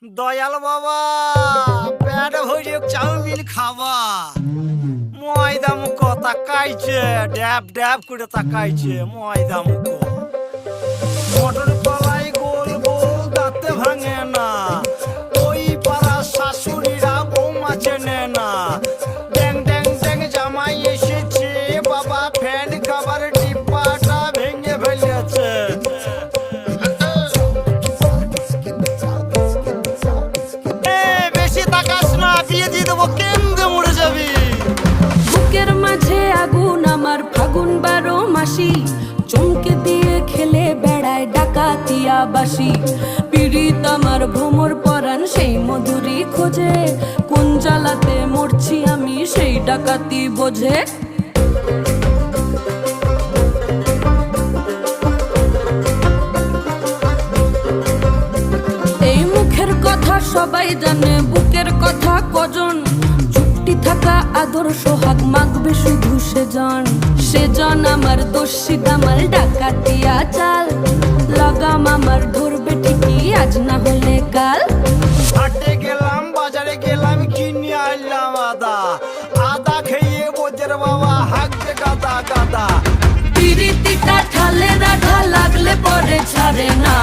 দয়াল বাবা পেট ভরে চাউমিন খাওয়া ময়দা মুখ তাকাইছে ড্যাব ড্যাব করে তাকাইছে ময়দা মুখ মটর কলাই গোল গোল দাঁতে ভাঙে না ওই পাড়া শাশুড়িরা বৌমা চেনে না ড্যাং ড্যাং ড্যাং জামাই এসেছে বাবা ফ্যান খাবার ডিব্বাটা ভেঙে ফেলেছে বেশি তাকাস না বিয়ে দিয়ে দেবো কেন্দ্রে মরে যাবি বুকের মাঝে আগুন আমার ফাগুন 12 মাসি চমকে দিয়ে খেলে বেড়ায় ডাকাতিয়া বাসি পীড়িত আমার ভ্রমর পরাণ সেই মধুরী খোঁজে কোন জ্বালাতে মরছি আমি সেই ডাকাতি বোঝে এই মুখের কথা সবাই জানে বুকের কথা কজন চুপটি থাকা আদর সোহাগ মাগবে শুধু সেজন আমার দোষী দামাল ডাকাতিয়া চাল লাগাম আমার ধরবে ঠিকই আজ না হলে কাল হাটে গেলাম বাজারে গেলাম কিনে আনলাম আদা আদা খেয়ে বোঝের বাবা হাঁকবে গাদা গাদা পিরিতিটা ঠালে রাধা লাগলে পরে ছাড়ে না।